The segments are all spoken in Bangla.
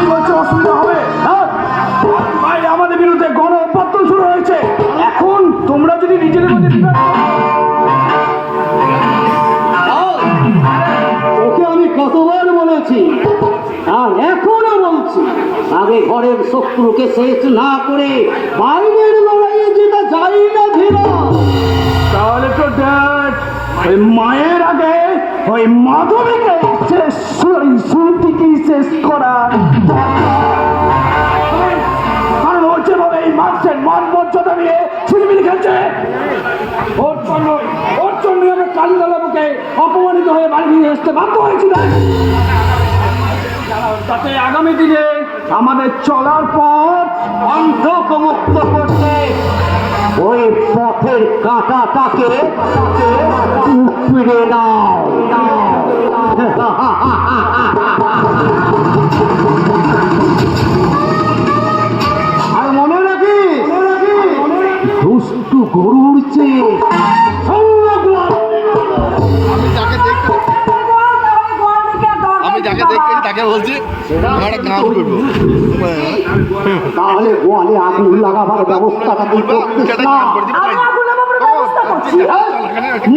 তুমি বলছো অসুবিধা হবে? বাইরে আমাদের বিরুদ্ধে গণ অভ্যর্থন শুরু হয়েছে। এখন তোমরা যদি নিজেদের মধ্যে বিবাদ করো। ওকে আমি কতবার বলেছি আর এখনো বলছি, আগে ঘরের শত্রুকে শেষ না করে বাইরের লড়াইয়ে যেটা যাই না ধীরা। তাহলে তো ড্যাড ওই মায়ের আগে ওই মাধবীকে শেষ শুনতিকে শেষ করা, কারণ ও যেভাবে এই মানুষের মান মর্যাদা নিয়ে ছিলমিল খেলছে, ওর জন্যই আমরা কালীবাবুকে অপমানিত হয়ে বাড়ি নিয়ে আসতে বাধ্য হয়েছিলাম। তাতে আগামী দিনে আমাদের চলার পথ অন্ধকমুক্ত করতে ওই পথের কাঁটাটাকে উপড়ে দাও। আর মনে রাখি দুষ্টু গরুর চেয়ে আমি যাকে দেখছি তাকে বলছি একটা গান করবো, তাহলে গোয়ালে আগুন লাগাবার ব্যবস্থাটা তুই করছিস না?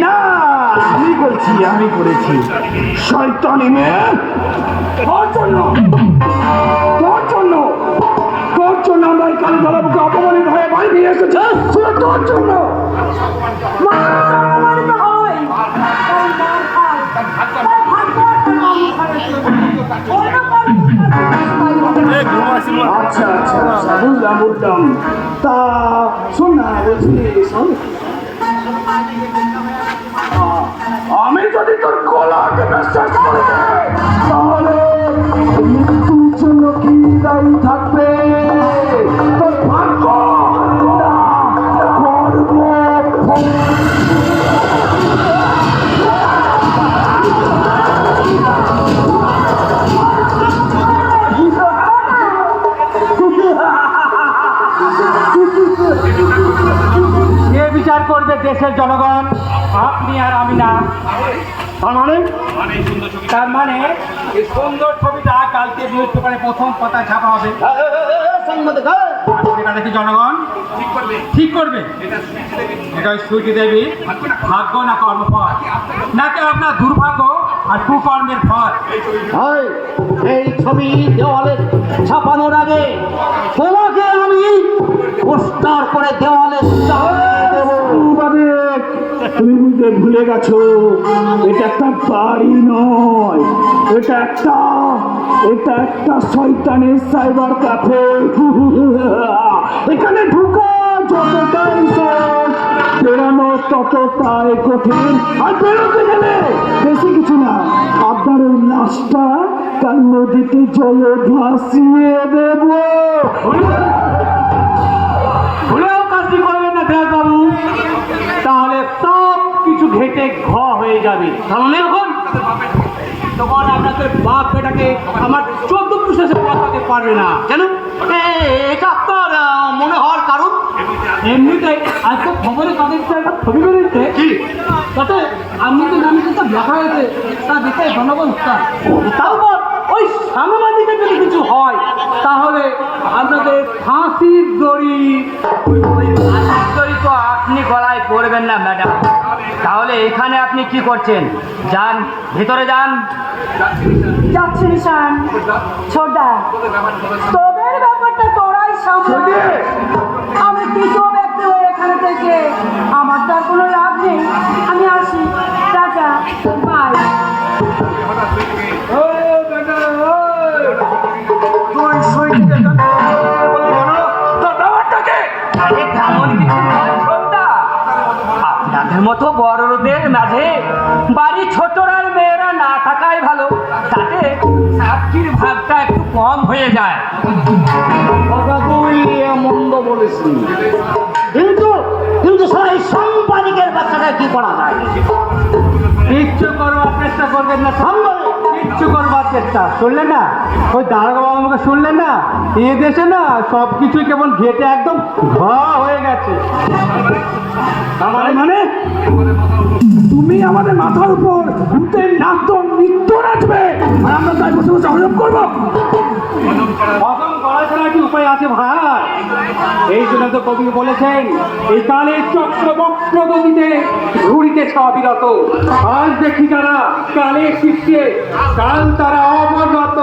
না, আমি করেছি। শয়তানি মেয়ে, তোর জন্য আমরা এই কালীবাবুকে অপমানিত হয়ে বাড়ি নিয়ে এসেছে, তোর জন্য। আচ্ছা বুঝলাম। তা শোন না, বলছি আমি যদি তোর গলাকে বিশ্বাস করে তাহলে মৃত্যুর জন্য কি দায়ী থাকবে? তোর ভাগ্য বিচার করবে দেশের জনগণ, আপনি আর আমি না। তার মানে এই সুন্দর ছবিটা কালকে নিউজ পেপারে প্রথম পাতা ছাপা হবে। সেটা দেখি জনগণ ঠিক করবে এটা সুইটি দেবী ভাগ্য না কর্মফল, নাকি আপনার দুর্ভাগ্য আর কুকর্মের ফল। এই ছবি দেওয়ালে ছাপানোর আগে তোমাকে আমি পোস্টার করে দেওয়ালে তুমি বুঝতে ভুলে গেছো, এটা একটা বাড়ি নয়, এটা একটা শয়তানের সাইবার ক্যাফে। এখানে ঢুকা যতটাই সহজ, বেরোনো ততটাই কঠিন। আর বেরোতে গেলে বেশি কিছু না, আপনার ওই লাশটা কাল নদীতে জলে ভাসিয়ে দেব। ভুলেও কাজটি করবেন না বাবু, তাহলে সব কিছু ঘেটে ঘ হয়ে যাবে। তাহলে তখন আপনাদের বাপ বেটাকে আমার 14 পুরুষে পাঠাতে পারবে না। কেন? এটা আপনার মনে হওয়ার কারণ এমনিতে আজকে খবরে তাদের একটা ছবি বেরোচ্ছে তাতে আমি তো দেখা হয়েছে, তা দেখে জনগণ তারপর ওই সাংবাদিকের যদি কিছু হয় তাহলে আপনাদের ফাঁসির দড়ি তো আপনি গলায় পড়বেন না ম্যাডাম। তাহলে এখানে আপনি কি করছেন? যান ভিতরে যান। যাচ্ছি নিশান। ছোটা, তোদের ব্যাপারটা তোরাই সামনে। আমি কিছু ব্যক্তি হয়ে এখানে থেকে আমার তার কোনো লাভ নেই। আমি আসি, টাটা, বাই। আপনাদের মতো বড়দের মাঝে বাড়ি ছোটরা মেয়েরা না থাকাই ভালো, তাতে সাক্ষীর ভাগটা একটু কম হয়ে যায়। মন্দ বলেছি, কিন্তু সবাই সাংবাদিকের বাচ্চাটা কি করা যায়? কিচ্ছু করবার চেষ্টা করবেন না, কিচ্ছু করবার চেষ্টা শুনলেন না? ওই দারোগা বাবা আমাকে শুনলেন না? এ দেশে না সব কিছুই কেমন ঘেটে একদম ঘা হয়ে গেছে। মানে তুমি আমাদের মাথার উপর ভূতের নাচ নৃত্য নাচবে আর আমরা তাই বসে বসে অভিযোগ করবো? অসম করা ছাড়া কি উপায় আছে ভাই? এই জন্য তো কবি বলেছেন, এই কালের চক্রবক্র গতিতে ঘুরিতেছ অবিরত। আজ দেখি যারা কালের শিষ্যে, কাল তারা অবনত।